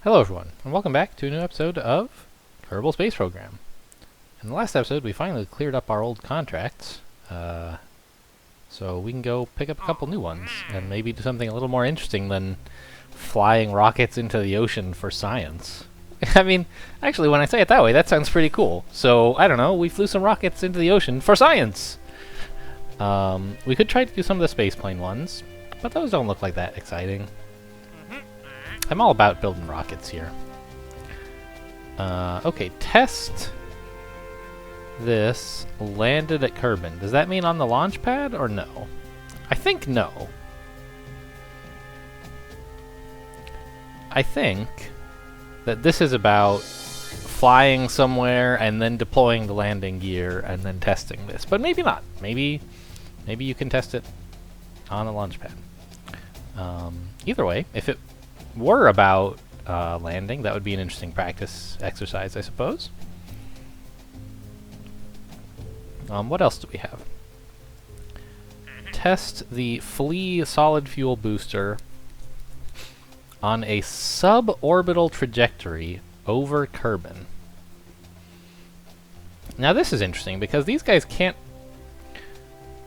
Hello everyone, and welcome back to a new episode of Kerbal Space Program. In the last episode, we finally cleared up our old contracts, so we can go pick up a couple new ones, and maybe do something a little more interesting than flying rockets into the ocean for science. I mean, actually, when I say it that way, that sounds pretty cool. So, I don't know, we flew some rockets into the ocean for science! We could try to do some of the spaceplane ones, but those don't look like that exciting. I'm all about building rockets here. Okay, test this landed at Kerbin. Does that mean on the launch pad or no? I think no. I think that this is about flying somewhere and then deploying the landing gear and then testing this. But maybe not. Maybe you can test it on a launch pad. Either way, if it were about landing, that would be an interesting practice exercise, I suppose. What else do we have? Test the Flea solid fuel booster on a suborbital trajectory over Kerbin. Now this is interesting because these guys can't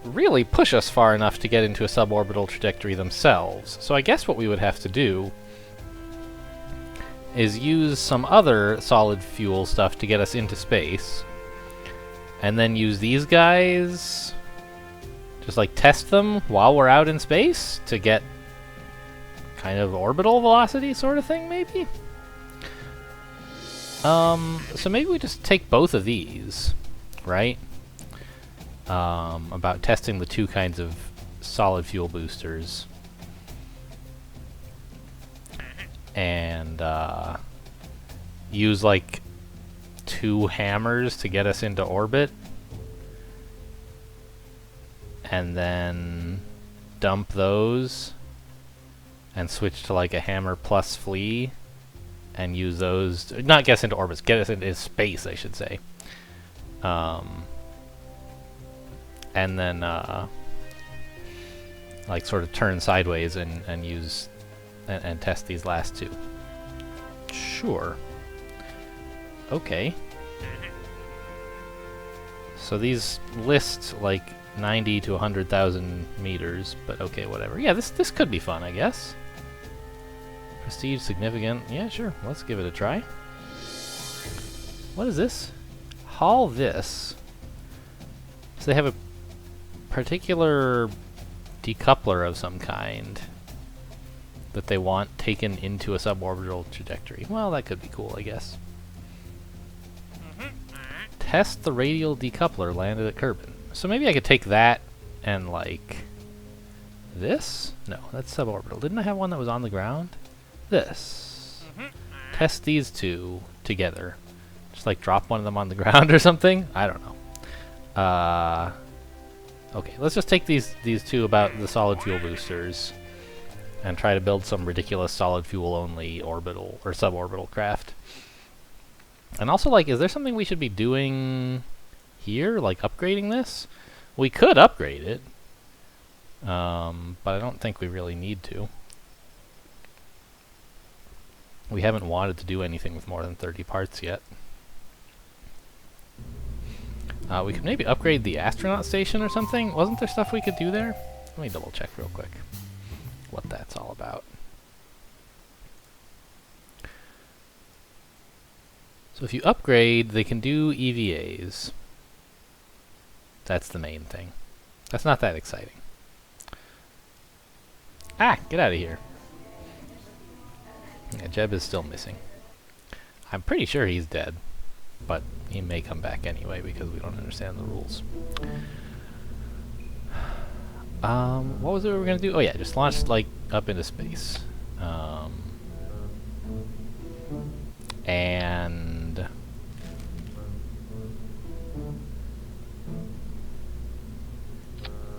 really push us far enough to get into a suborbital trajectory themselves. So I guess what we would have to do is use some other solid fuel stuff to get us into space, and then use these guys, just like test them while we're out in space to get kind of orbital velocity sort of thing, maybe? So maybe we just take both of these, right? About testing the two kinds of solid fuel boosters. And use like 2 hammers to get us into orbit, and then dump those and switch to like a hammer plus flea and use those to, not get us into orbit, get us into space, I should say. And then like sort of turn sideways and use and test these last two. Sure. Okay. So these list like 90 to 100,000 meters, but okay, whatever. Yeah, this could be fun, I guess. Prestige significant. Yeah, sure. Let's give it a try. What is this? Haul this. So they have a particular decoupler of some kind that they want taken into a suborbital trajectory. Well, that could be cool, I guess. Test the radial decoupler landed at Kerbin. So maybe I could take that and like this? No, that's suborbital. Didn't I have one that was on the ground? This. Test these two together. Just like drop one of them on the ground or something? I don't know. Okay, let's just take these two about the solid fuel boosters and try to build some ridiculous solid fuel only orbital or suborbital craft. And also, like, is there something we should be doing here, like upgrading this? We could upgrade it, but I don't think we really need to. We haven't wanted to do anything with more than 30 parts yet. We could maybe upgrade the astronaut station or something. Wasn't there stuff we could do there? Let me double check real quick what that's all about. So if you upgrade, they can do EVAs. That's the main thing. That's not that exciting. Ah, get out of here. Yeah, Jeb is still missing. I'm pretty sure he's dead, but he may come back anyway because we don't understand the rules. What was it we were gonna do? Oh yeah, just launch like up into space. And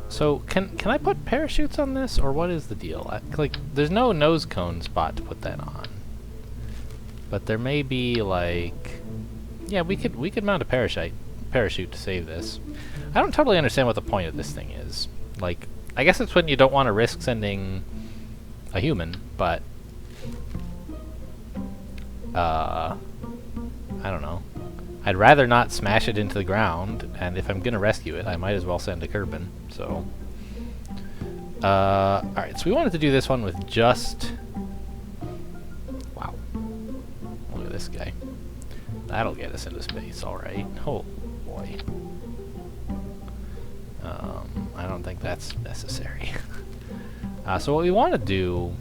so can I put parachutes on this, or what is the deal? Like, there's no nose cone spot to put that on, but there may be like, yeah, we could mount a parachute to save this. I don't totally understand what the point of this thing is. Like, I guess it's when you don't want to risk sending a human, but I don't know. I'd rather not smash it into the ground, and if I'm gonna rescue it, I might as well send a Kerbin, so... alright, so we wanted to do this one with just... Wow. Look at this guy. That'll get us into space, alright. Oh, boy. I don't think that's necessary. So what we want to do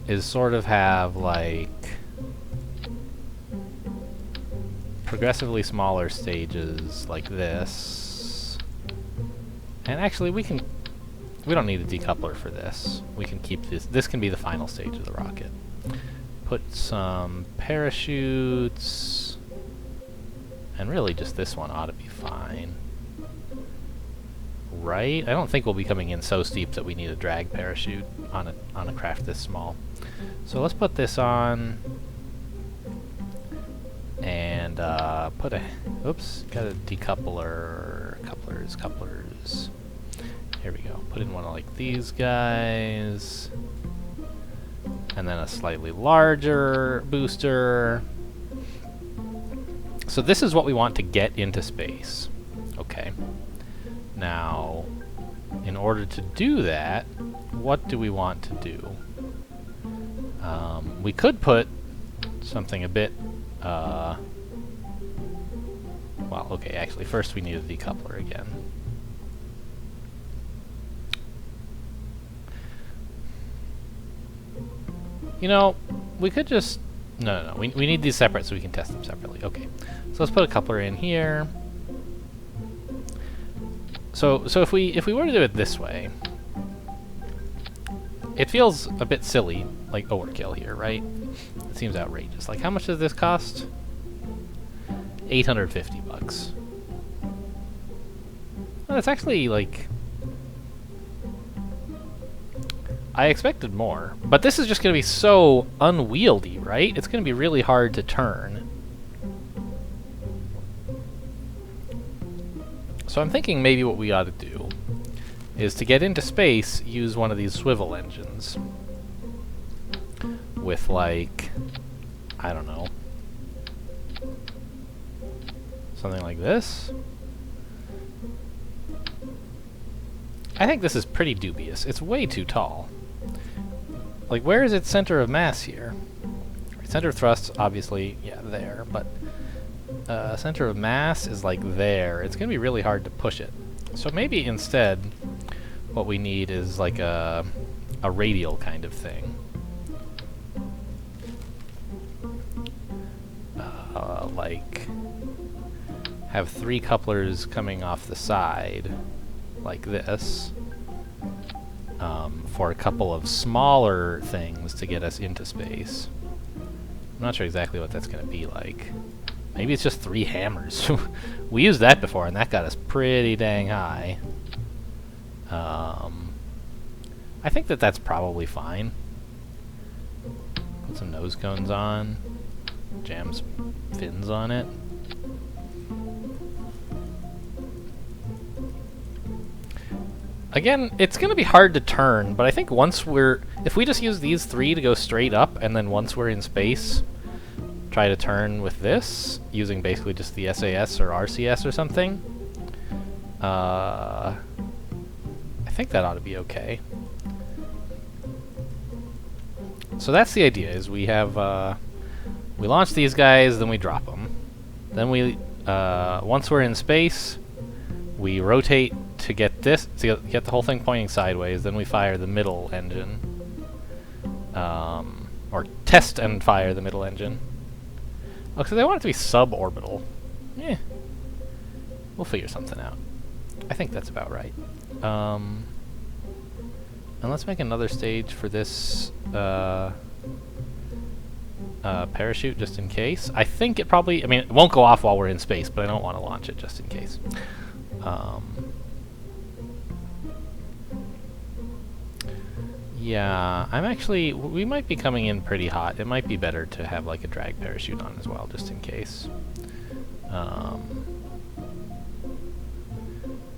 is sort of have, like, progressively smaller stages like this. And actually, we don't need a decoupler for this. We can keep this. This can be the final stage of the rocket. Put some parachutes, and really just this one ought to be fine. Right? I don't think we'll be coming in so steep that we need a drag parachute on a craft this small. So let's put this on, and put a... Oops, got a decoupler. Couplers. Here we go. Put in one like these guys, and then a slightly larger booster. So this is what we want to get into space. Okay. Now, in order to do that, what do we want to do? We could put something a bit, well, okay, actually, first we need a decoupler again. You know, we could just... No. We need these separate so we can test them separately. Okay, so let's put a coupler in here. So if we were to do it this way, it feels a bit silly, like overkill here, right? It seems outrageous. Like, how much does this cost? 850 bucks. Well, that's actually, like... I expected more. But this is just going to be so unwieldy, right? It's going to be really hard to turn. So I'm thinking maybe what we ought to do is to get into space, use one of these swivel engines. With, like, I don't know, something like this. I think this is pretty dubious. It's way too tall. Like, where is its center of mass here? Center of thrust, obviously, yeah, there, but center of mass is like there. It's going to be really hard to push it. So maybe instead, what we need is like a radial kind of thing. Like, have 3 couplers coming off the side, like this, for a couple of smaller things to get us into space. I'm not sure exactly what that's going to be like. Maybe it's just 3 hammers. We used that before, and that got us pretty dang high. I think that's probably fine. Put some nose cones on. Jam some fins on it. Again, it's going to be hard to turn, but I think once if we just use these 3 to go straight up, and then once we're in space, try to turn with this, using basically just the SAS or RCS or something, I think that ought to be okay. So that's the idea, is we have, we launch these guys, then we drop them. Then we, once we're in space, we rotate to get this, to get the whole thing pointing sideways, then we fire the middle engine. Or test and fire the middle engine. Oh, so they want it to be suborbital. Yeah. We'll figure something out. I think that's about right. And let's make another stage for this parachute, just in case. I think it probably... I mean, it won't go off while we're in space, but I don't want to launch it just in case. Yeah, I'm actually... We might be coming in pretty hot. It might be better to have, like, a drag parachute on as well, just in case. Where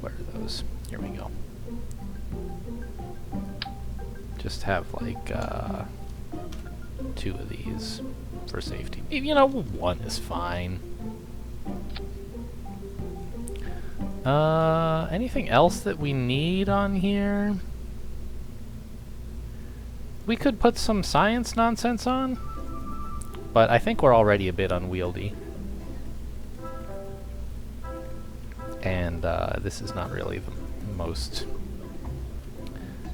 are those? Here we go. Just have, like, 2 2 of these for safety. You know, 1 is fine. Anything else that we need on here? We could put some science nonsense on, but I think we're already a bit unwieldy. And this is not really the most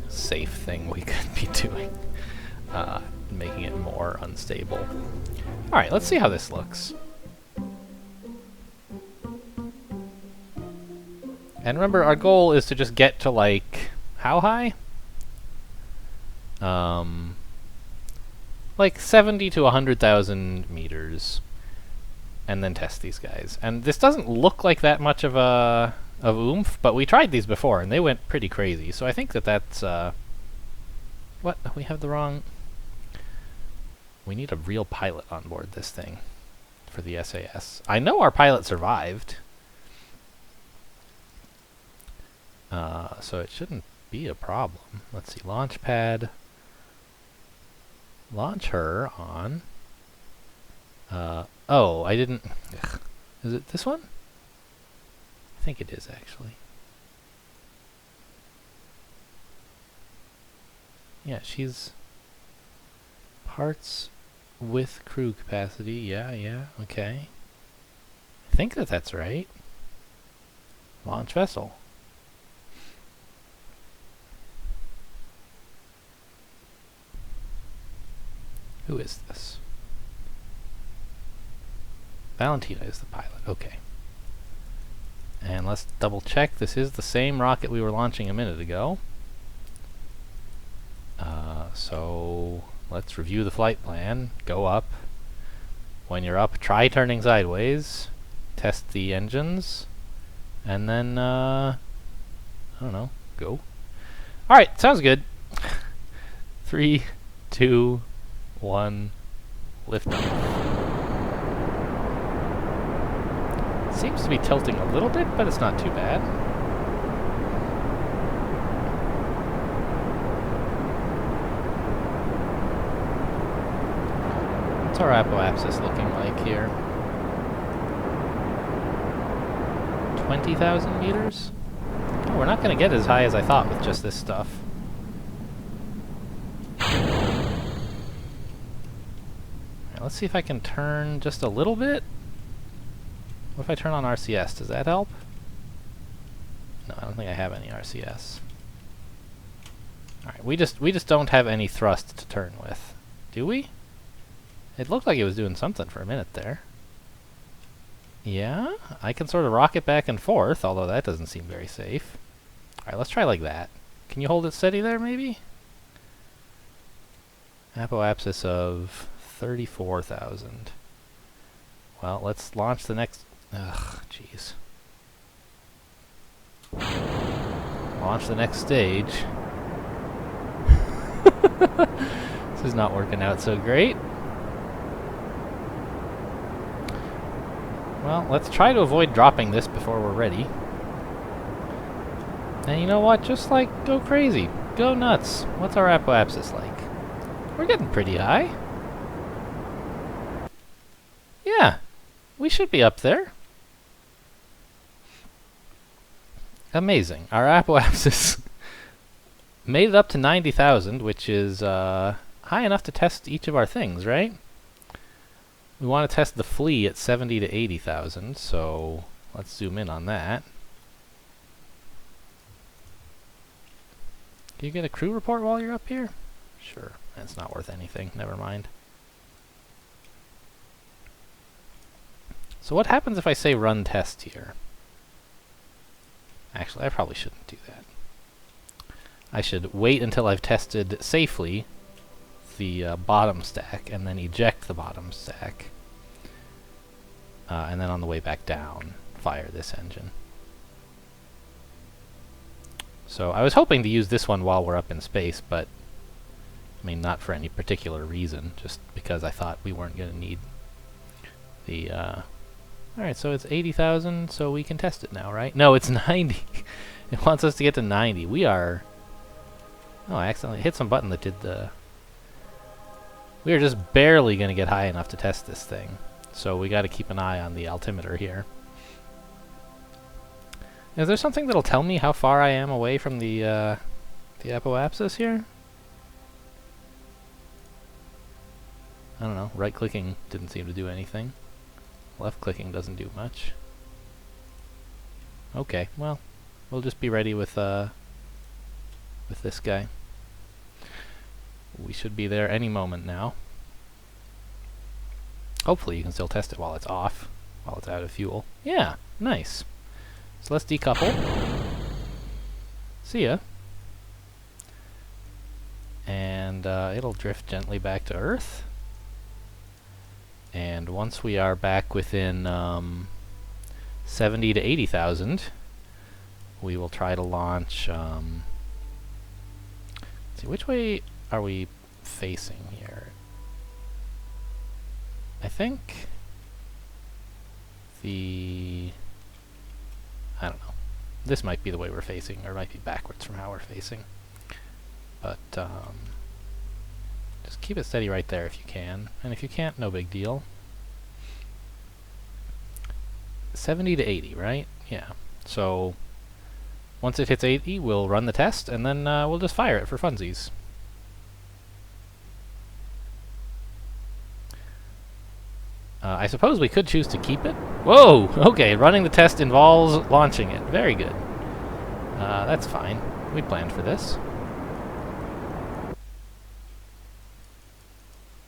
safe thing we could be doing, making it more unstable. Alright, let's see how this looks. And remember, our goal is to just get to, like, how high? Like 70 to 100,000 meters. And then test these guys. And this doesn't look like that much of oomph, but we tried these before, and they went pretty crazy. So I think that that's, what? We have the wrong... We need a real pilot on board this thing for the SAS. I know our pilot survived. So it shouldn't be a problem. Let's see, launch pad. Launch her on... oh, I didn't... Ugh. Is it this one? I think it is, actually. Yeah, she's... Parts with crew capacity. Yeah, okay. I think that that's right. Launch vessel. Who is this? Valentina is the pilot. Okay. And let's double check. This is the same rocket we were launching a minute ago. So let's review the flight plan. Go up. When you're up, try turning sideways. Test the engines. And then, I don't know, go. Alright, sounds good. 3, 2, 1, lift off. Seems to be tilting a little bit, but it's not too bad. What's our apoapsis looking like here? 20,000 meters? Oh, we're not going to get as high as I thought with just this stuff. Let's see if I can turn just a little bit. What if I turn on RCS? Does that help? No, I don't think I have any RCS. Alright, we just don't have any thrust to turn with. Do we? It looked like it was doing something for a minute there. Yeah, I can sort of rock it back and forth, although that doesn't seem very safe. Alright, let's try like that. Can you hold it steady there, maybe? Apoapsis of 34,000. Well, let's launch the next... Ugh, jeez. Launch the next stage. This is not working out so great. Well, let's try to avoid dropping this before we're ready. And you know what? Just, like, go crazy. Go nuts. What's our apoapsis like? We're getting pretty high. Yeah. We should be up there. Amazing. Our apoapsis made it up to 90,000, which is high enough to test each of our things, right? We want to test the flea at 70 to 80,000, so let's zoom in on that. Can you get a crew report while you're up here? Sure. That's not worth anything. Never mind. So what happens if I say run test here? Actually, I probably shouldn't do that. I should wait until I've tested safely the bottom stack, and then eject the bottom stack. And then on the way back down, fire this engine. So I was hoping to use this one while we're up in space, but I mean, not for any particular reason, just because I thought we weren't going to need the... Alright, so it's 80,000, so we can test it now, right? No, it's 90. It wants us to get to 90. We are... Oh, I accidentally hit some button that did the... We are just barely going to get high enough to test this thing. So we got to keep an eye on the altimeter here. Is there something that'll tell me how far I am away from the apoapsis here? I don't know. Right-clicking didn't seem to do anything. Left-clicking doesn't do much. Okay, well, we'll just be ready with this guy. We should be there any moment now. Hopefully you can still test it while it's off, while it's out of fuel. Yeah, nice. So let's decouple. See ya. And it'll drift gently back to Earth. And once we are back within 70 to 80,000, we will try to launch. Let's see, which way are we facing here? I think I don't know. This might be the way we're facing, or it might be backwards from how we're facing. But just keep it steady right there if you can. And if you can't, no big deal. 70 to 80, right? Yeah. So once it hits 80, we'll run the test, and then we'll just fire it for funsies. I suppose we could choose to keep it. Whoa! Okay, running the test involves launching it. Very good. That's fine. We planned for this.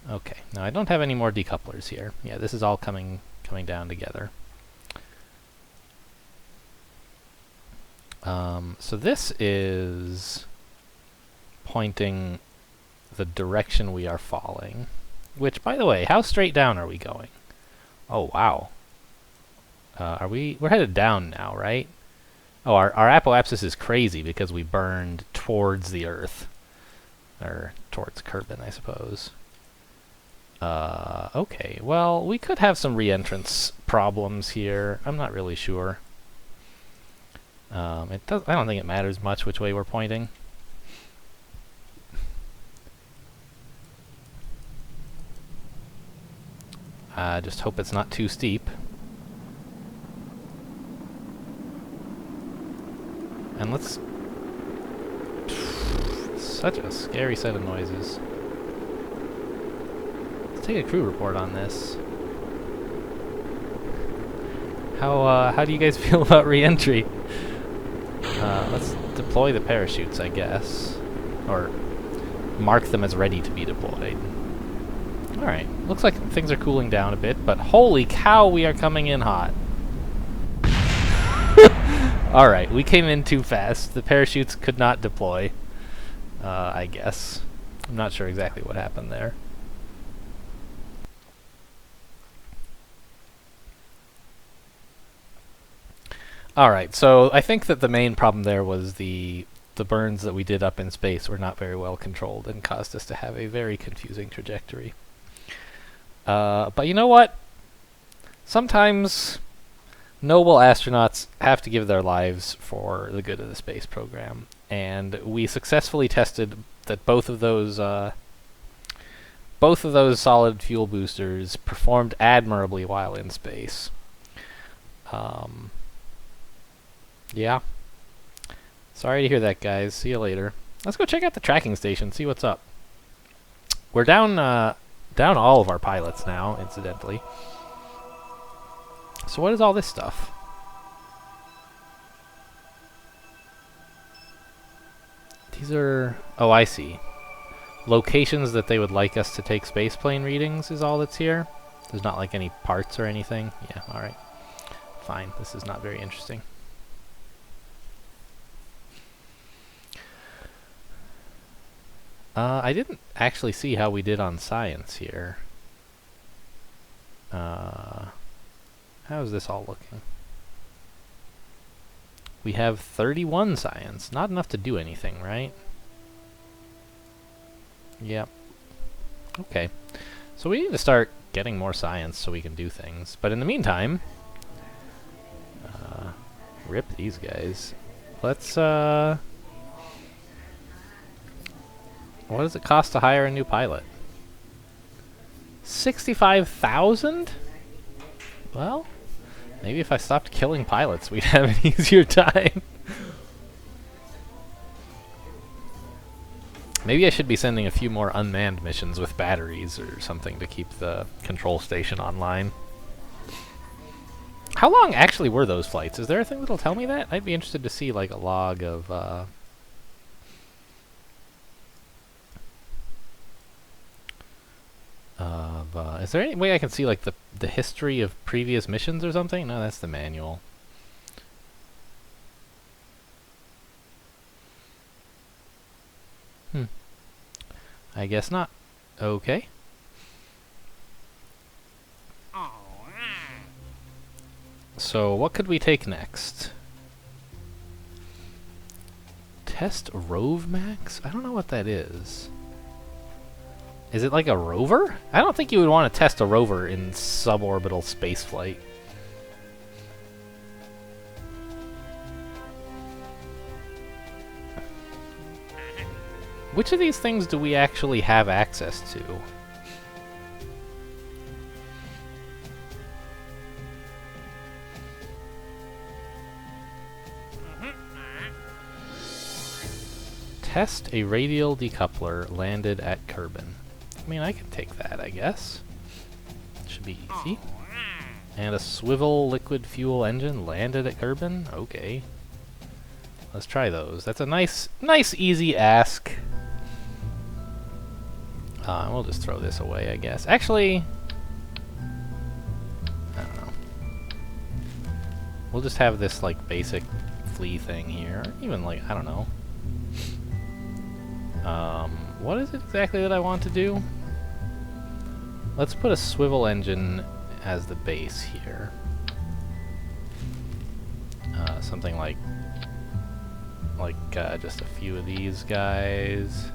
Okay, now I don't have any more decouplers here. Yeah, this is all coming down together. So this is pointing the direction we are falling. Which, by the way, how straight down are we going? Oh, wow. We're headed down now, right? Oh, our apoapsis is crazy because we burned towards the Earth. Or towards Kerbin, I suppose. Okay, well, we could have some re-entrance problems here. I'm not really sure. I don't think it matters much which way we're pointing. I just hope it's not too steep. And let's... Such a scary set of noises. Let's take a crew report on this. How do you guys feel about re-entry? Let's deploy the parachutes, I guess. Or mark them as ready to be deployed. Alright, looks like things are cooling down a bit, but holy cow, we are coming in hot. Alright, we came in too fast. The parachutes could not deploy, I guess. I'm not sure exactly what happened there. Alright, so I think that the main problem there was the burns that we did up in space were not very well controlled and caused us to have a very confusing trajectory. But you know what? Sometimes noble astronauts have to give their lives for the good of the space program, and we successfully tested that both of those solid fuel boosters performed admirably while in space. Yeah. Sorry to hear that, guys. See you later. Let's go check out the tracking station, see what's up. We're down all of our pilots now, incidentally. So what is all this stuff? These are... Oh, I see. Locations that they would like us to take spaceplane readings is all that's here. There's not like any parts or anything. Yeah, alright. Fine. This is not very interesting. I didn't actually see how we did on science here. How is this all looking? We have 31 science. Not enough to do anything, right? Yep. Okay. So we need to start getting more science so we can do things. But in the meantime... rip these guys. Let's, what does it cost to hire a new pilot? 65,000? Well, maybe if I stopped killing pilots, we'd have an easier time. Maybe I should be sending a few more unmanned missions with batteries or something to keep the control station online. How long actually were those flights? Is there a thing that'll tell me that? I'd be interested to see like a log of is there any way I can see like the history of previous missions or something? No, that's the manual. I guess not. Okay. So what could we take next? Test Rove Max? I don't know what that is. Is it like a rover? I don't think you would want to test a rover in suborbital spaceflight. Which of these things do we actually have access to? Test a radial decoupler landed at Kerbin. I mean, I can take that, I guess. Should be easy. And a swivel liquid fuel engine landed at Kerbin? Okay. Let's try those. That's a nice easy ask. We'll just throw this away, I guess. Actually, I don't know. We'll just have this, like, basic flea thing here. Even, like, I don't know. What is it exactly that I want to do? Let's put a swivel engine as the base here. Something like just a few of these guys.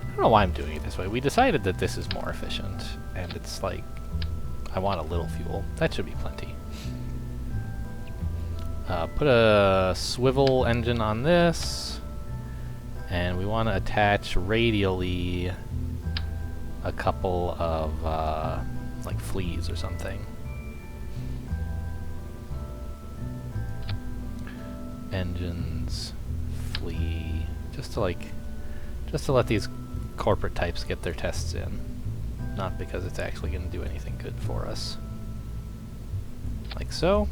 I don't know why I'm doing it this way. We decided that this is more efficient, and it's like, I want a little fuel. That should be plenty. Put a swivel engine on this. And we want to attach radially a couple of, like, fleas or something. Engines, flea, just to let these corporate types get their tests in. Not because it's actually going to do anything good for us. Like so.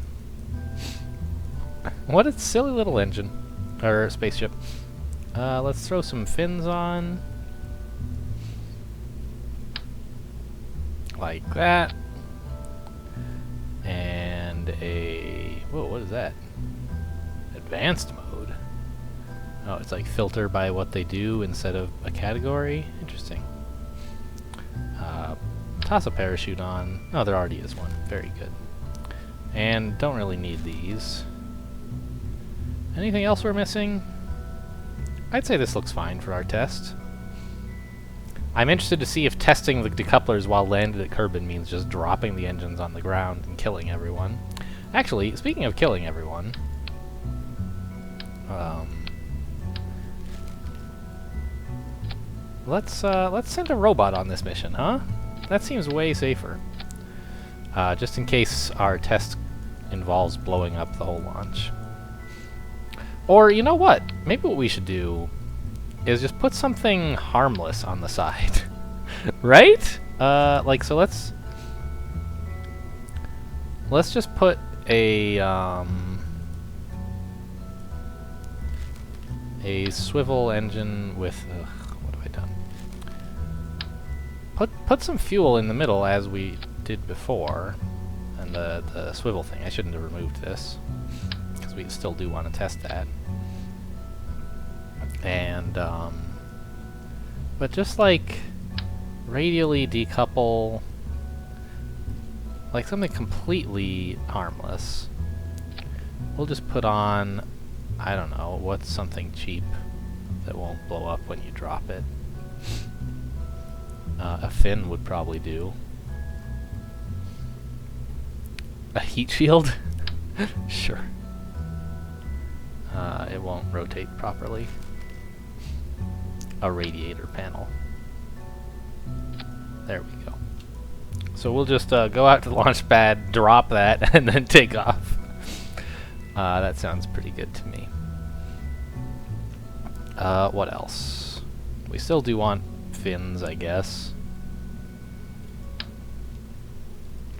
What a silly little engine. Or spaceship. Let's throw some fins on. Like that. And a... Whoa, what is that? Advanced mode. Oh, it's like filter by what they do instead of a category. Interesting. Toss a parachute on. Oh, there already is one. Very good. And don't really need these. Anything else we're missing? I'd say this looks fine for our test. I'm interested to see if testing the decouplers while landed at Kerbin means just dropping the engines on the ground and killing everyone. Actually, speaking of killing everyone, let's send a robot on this mission, huh? That seems way safer. Just in case our test involves blowing up the whole launch. Or, you know what? Maybe what we should do is just put something harmless on the side. Right? Like, so let's just put a swivel engine with, what have I done? Put some fuel in the middle as we did before, and the swivel thing. I shouldn't have removed this, because we still do want to test that. And, but just like radially decouple, like something completely harmless. We'll just put on, I don't know, what's something cheap that won't blow up when you drop it. A fin would probably do. A heat shield? Sure. It won't rotate properly. A radiator panel. There we go. So we'll just go out to the launch pad, drop that, and then take off. That sounds pretty good to me. What else? We still do want fins, I guess.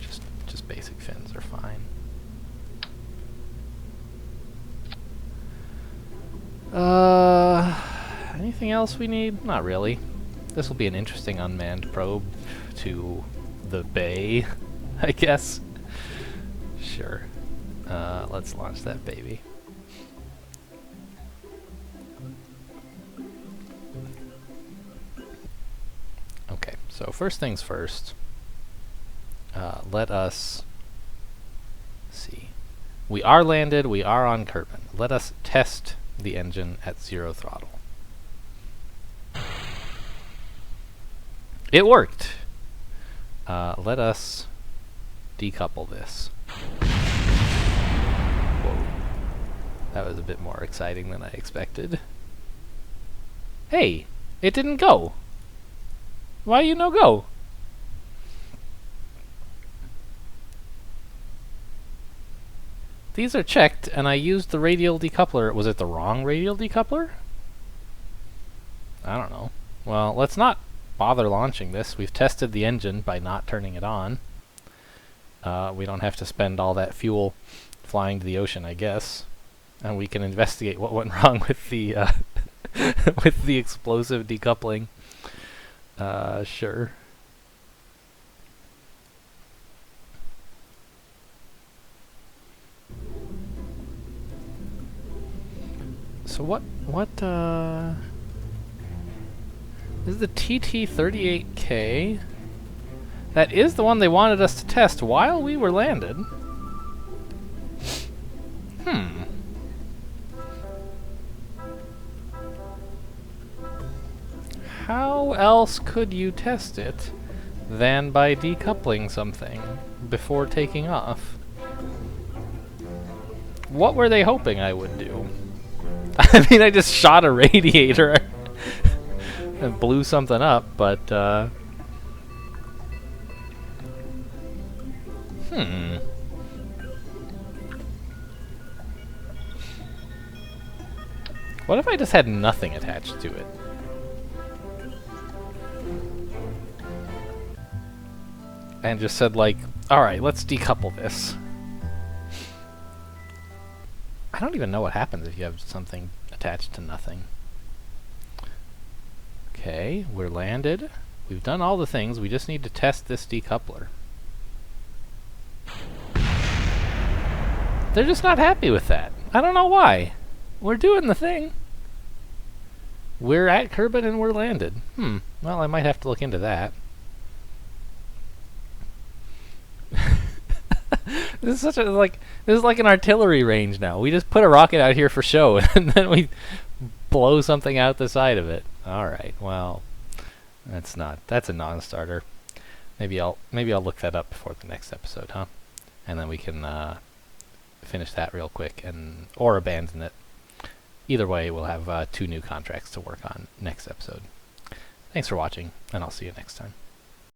Just basic fins are fine. Anything else we need? Not really. This will be an interesting unmanned probe to the bay, I guess. Sure. Let's launch that baby. Okay, so first things first. Let us see. We are landed, we are on Kerbin. Let us test the engine at 0 throttle. It worked! Let us decouple this. Whoa. That was a bit more exciting than I expected. Hey! It didn't go! Why you no go? These are checked, and I used the radial decoupler. Was it the wrong radial decoupler? I don't know. Well, let's not bother launching this. We've tested the engine by not turning it on. We don't have to spend all that fuel flying to the ocean, I guess. And we can investigate what went wrong with the with the explosive decoupling. Sure. So what is the TT-38K? That is the one they wanted us to test while we were landed. How else could you test it than by decoupling something before taking off? What were they hoping I would do? I mean, I just shot a radiator and blew something up, but, What if I just had nothing attached to it? And just said, like, alright, let's decouple this. I don't even know what happens if you have something attached to nothing. Okay, we're landed. We've done all the things. We just need to test this decoupler. They're just not happy with that. I don't know why. We're doing the thing. We're at Kerbin and we're landed. Well, I might have to look into that. This is this is like an artillery range now. We just put a rocket out here for show and then we blow something out the side of it. All right. Well, that's a non-starter. Maybe I'll look that up before the next episode, huh? And then we can finish that real quick or abandon it. Either way, we'll have 2 new contracts to work on next episode. Thanks for watching, and I'll see you next time.